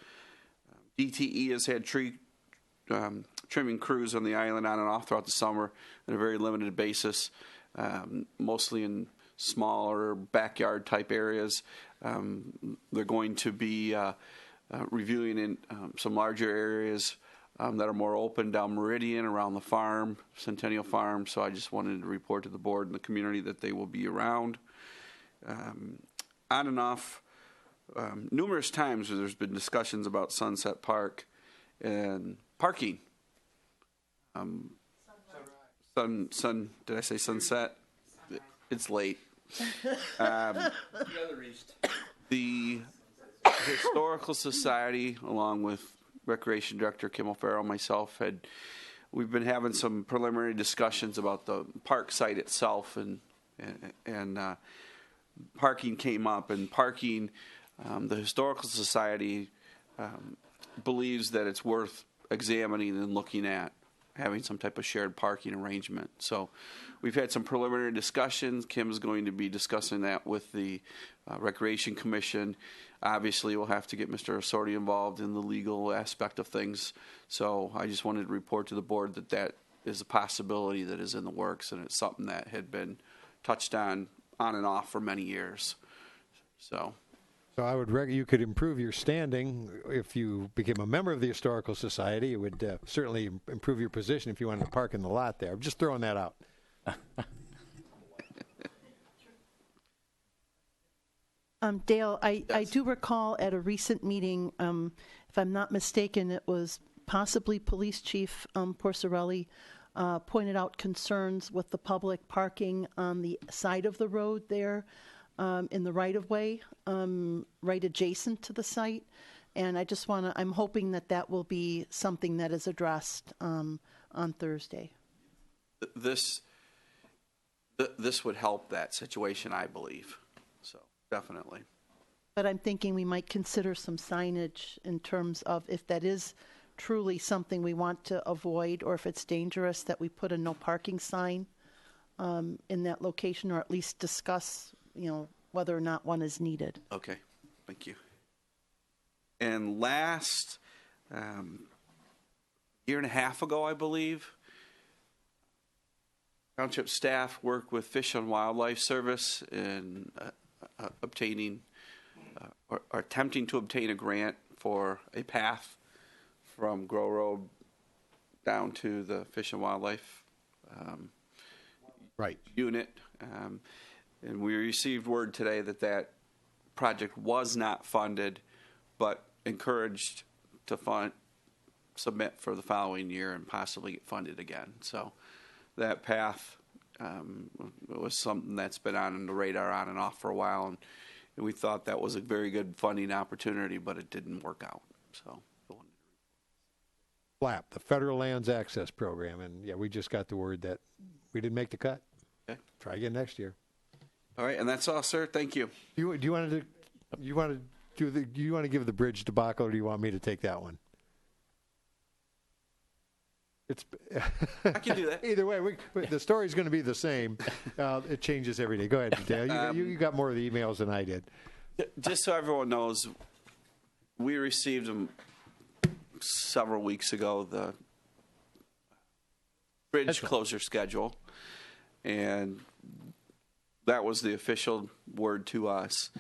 DTE has had tree trimming crews on the island on and off throughout the summer on a very limited basis, mostly in smaller backyard type areas. They're going to be reviewing in some larger areas that are more open down Meridian around the farm, Centennial Farm. So I just wanted to report to the board and the community that they will be around. On and off, numerous times there's been discussions about Sunset Park and parking. Did I say sunset? It's late. The other east. The Historical Society, along with Recreation Director Kim O'Farrell, myself, we've been having some preliminary discussions about the park site itself, and parking came up. And parking, the Historical Society believes that it's worth examining and looking at having some type of shared parking arrangement. So we've had some preliminary discussions. Kim is going to be discussing that with the Recreation Commission. Obviously, we'll have to get Mr. Assorti involved in the legal aspect of things. So I just wanted to report to the board that is a possibility that is in the works, and it's something that had been touched on and off for many years. So
I would you could improve your standing if you became a member of the Historical Society. It would certainly improve your position if you wanted to park in the lot there. I'm just throwing that out.
Dale, I do recall at a recent meeting, if I'm not mistaken, it was possibly Police Chief Porcerelli pointed out concerns with the public parking on the side of the road there. In the right-of-way, right adjacent to the site. And I just I'm hoping that will be something that is addressed on Thursday.
This would help that situation, I believe. So, definitely.
But I'm thinking we might consider some signage in terms of if that is truly something we want to avoid, or if it's dangerous, that we put a no parking sign in that location, or at least discuss whether or not one is needed.
Okay, thank you. And last, year and a half ago, I believe, Township staff worked with Fish and Wildlife Service in obtaining or attempting to obtain a grant for a path from Grow Road down to the Fish and Wildlife unit. And we received word today that project was not funded, but encouraged to submit for the following year and possibly get funded again. So that path was something that's been on the radar on and off for a while, and we thought that was a very good funding opportunity, but it didn't work out. So.
FLAP, the Federal Lands Access Program, and yeah, we just got the word that we didn't make the cut.
Okay.
Try again next year.
All right, and that's all, sir. Thank you.
Do you want to give the bridge debacle, or do you want me to take that one? It's
I can do that.
Either way, the story's going to be the same. It changes every day. Go ahead, Dale. You got more of the emails than I did.
Just so everyone knows, we received them several weeks ago, the bridge closure schedule, and that was the official word to us.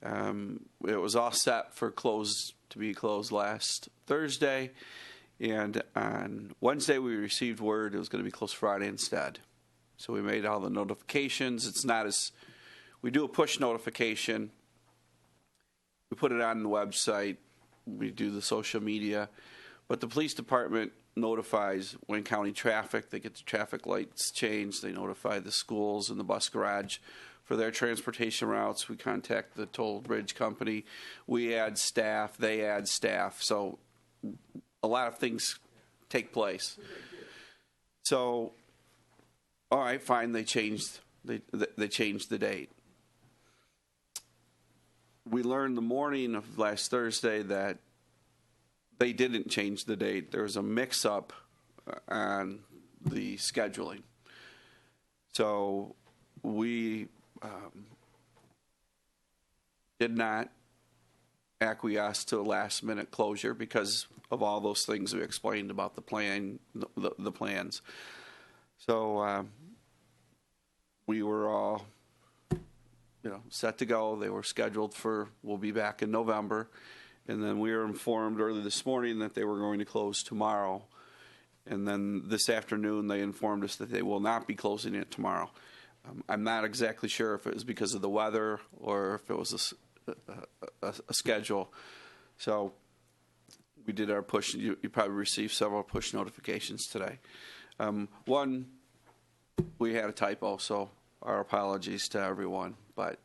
It was all set for to be closed last Thursday, and on Wednesday we received word it was going to be closed Friday instead. So we made all the notifications. It's not as we do a push notification. We put it on the website. We do the social media, but the police department notifies when county traffic, they get the traffic lights changed, they notify the schools and the bus garage for their transportation routes. We contact the toll bridge company. We add staff, they add staff. So a lot of things take place. So, all right, fine, they changed the date. We learned the morning of last Thursday that they didn't change the date. There was a mix-up on the scheduling. So we did not acquiesce to a last-minute closure because of all those things we explained about the plans. So we were all set to go. They were scheduled we'll be back in November. And then we were informed early this morning that they were going to close tomorrow. And then this afternoon they informed us that they will not be closing it tomorrow. I'm not exactly sure if it was because of the weather or if it was a schedule. So we did our push. You probably received several push notifications today. One, we had a typo, so our apologies to everyone. But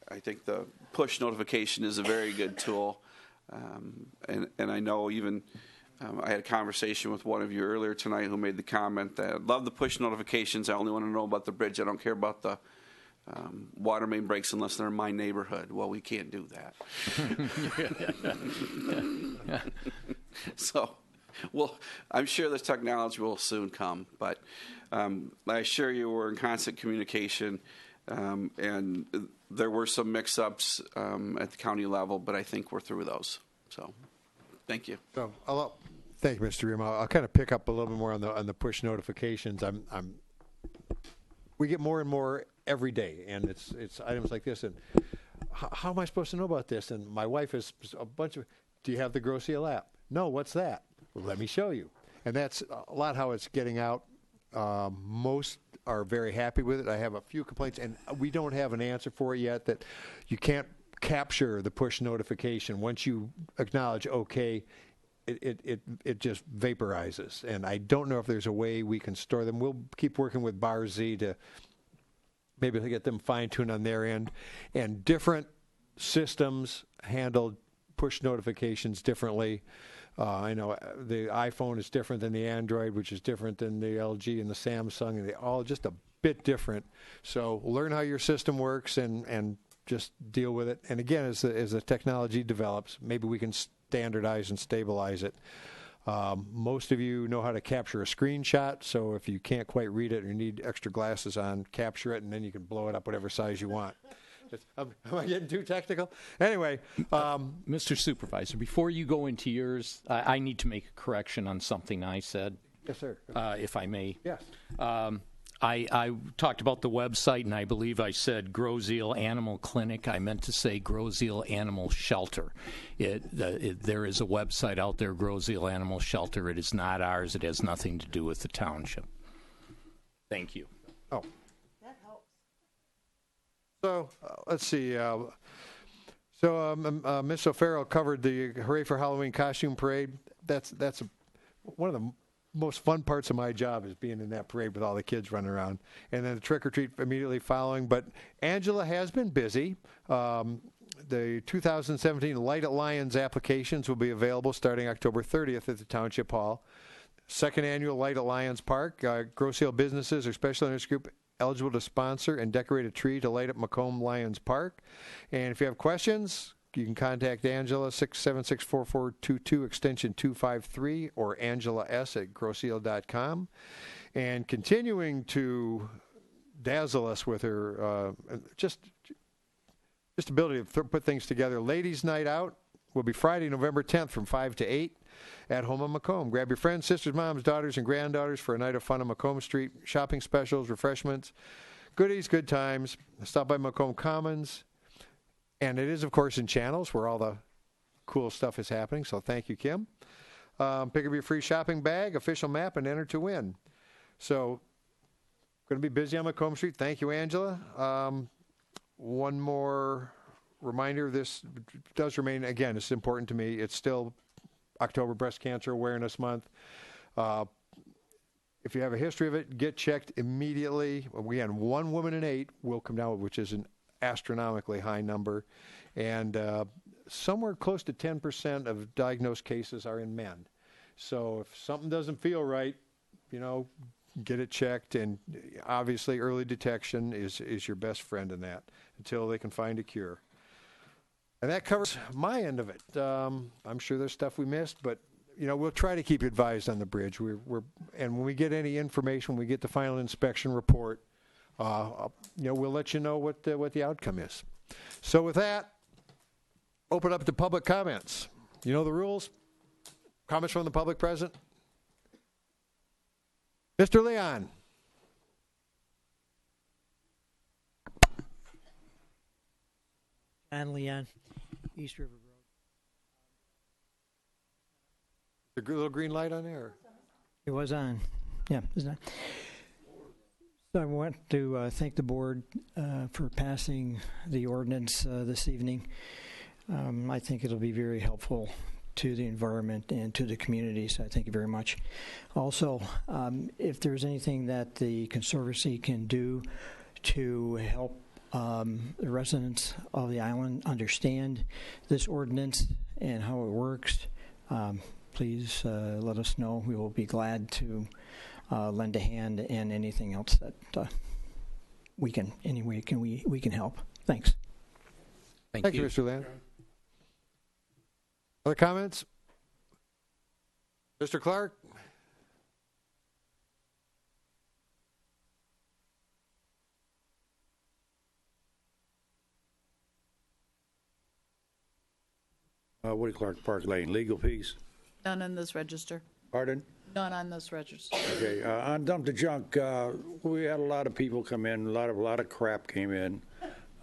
I think the push notification is a very good tool. And I know even I had a conversation with one of you earlier tonight who made the comment that I love the push notifications. I only want to know about the bridge. I don't care about the water main breaks unless they're in my neighborhood. Well, we can't do that. So, well, I'm sure the technology will soon come. But I assure you we're in constant communication. And there were some mix-ups at the county level, but I think we're through those. So, thank you.
So, thank you, Mr. Remo. I'll kind of pick up a little bit more on the push notifications. We get more and more every day, and it's items like this. And how am I supposed to know about this? And my wife has a bunch of. Do you have the Grow Seal app? No. What's that? Well, let me show you. And that's a lot how it's getting out. Most are very happy with it. I have a few complaints, and we don't have an answer for it yet. That you can't capture the push notification once you acknowledge okay. It just vaporizes, and I don't know if there's a way we can store them. We'll keep working with Bar Z to maybe get them fine-tuned on their end. And different systems handle push notifications differently. I know the iPhone is different than the Android, which is different than the LG and the Samsung, and they all just a bit different. So learn how your system works and just deal with it. And again, as the technology develops, maybe we can standardize and stabilize it. Most of you know how to capture a screenshot, so if you can't quite read it or you need extra glasses on, capture it, and then you can blow it up whatever size you want. Am I getting too technical? Anyway.
Mr. Supervisor, before you go into yours, I need to make a correction on something I said.
Yes, sir.
If I may.
Yes.
I talked about the website, and I believe I said Grozeal Animal Clinic. I meant to say Grozeal Animal Shelter. There is a website out there, Grozeal Animal Shelter. It is not ours. It has nothing to do with the township. Thank you.
Oh. That helps. So, let's see. Ms. O'Farrell covered the Hooray for Halloween costume parade. That's one of the most fun parts of my job is being in that parade with all the kids running around, and then the trick or treat immediately following. But Angela has been busy. The 2017 Light at Lions applications will be available starting October 30th at the Township Hall. Second annual Light at Lions Park. Grosse Ile businesses or special interest group eligible to sponsor and decorate a tree to light up Macomb Lions Park. And if you have questions, you can contact Angela, 676-4422, extension 253, or Angela S. at grosseile.com. And continuing to dazzle us with her just ability to put things together, Ladies' Night Out will be Friday, November 10th from 5 to 8 at home on Macomb. Grab your friends, sisters, moms, daughters, and granddaughters for a night of fun on Macomb Street. Shopping specials, refreshments, goodies, good times. Stop by Macomb Commons. And it is, of course, in Channels where all the cool stuff is happening. So thank you, Kim. Pick up your free shopping bag, official map, and enter to win. So going to be busy on Macomb Street. Thank you, Angela. One more reminder, this does remain, again, it's important to me. It's still October Breast Cancer Awareness Month. If you have a history of it, get checked immediately. Again, 1 woman in 8 will come down, which is an astronomically high number. And somewhere close to 10% of diagnosed cases are in men. So if something doesn't feel right, get it checked. And obviously early detection is your best friend in that until they can find a cure. And that covers my end of it. I'm sure there's stuff we missed, but we'll try to keep you advised on the bridge. And when we get any information, when we get the final inspection report, we'll let you know what the outcome is. So with that, open up to public comments. You know the rules. Comments from the public present. Mr. Leon.
John Leon, East River Road.
The little green light on there?
It was on. Yeah, it was on. So I want to thank the board for passing the ordinance this evening. I think it'll be very helpful to the environment and to the community, so I thank you very much. Also, if there's anything that the Conservancy can do to help the residents of the island understand this ordinance and how it works, please let us know. We will be glad to lend a hand and anything else that we can help. Thanks.
Thank you, Mr. Land. Other comments? Mr. Clark?
Woody Clark, Park Lane. Legal fees?
None in this register.
Pardon?
None on this register.
Okay. On Dump the Junk, we had a lot of people come in. A lot of crap came in.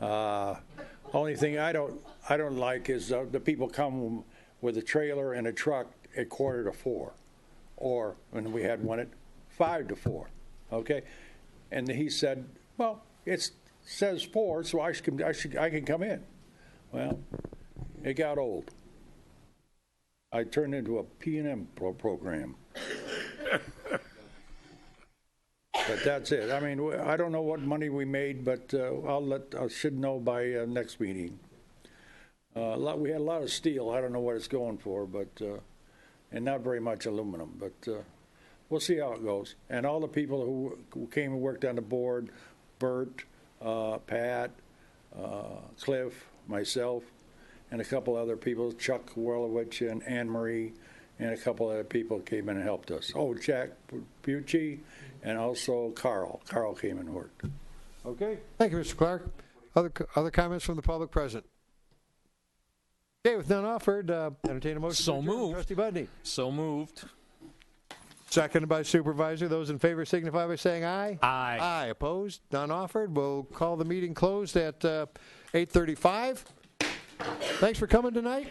Only thing I don't like is the people come with a trailer and a truck at 3:45, or when we had one at 3:55. Okay, and he said, "Well, it says 4, so I can come in." Well, it got old. I turned into a P&M program. But that's it. I mean, I don't know what money we made, but I should know by next meeting. We had a lot of steel. I don't know what it's going for, but and not very much aluminum. But we'll see how it goes. And all the people who came and worked on the board, Bert, Pat, Cliff, myself, and a couple other people, Chuck Werlowich and Anne Marie, and a couple other people came in and helped us. Oh, Jack Bucci, and also Carl. Carl came and worked. Okay.
Thank you, Mr. Clark. Other comments from the public present? Okay, with none offered, entertain a motion.
So moved.
Trustee Budney.
So moved.
Seconded by Supervisor. Those in favor signify by saying aye.
Aye.
Aye. Opposed? None offered. We'll call the meeting closed at 8:35. Thanks for coming tonight.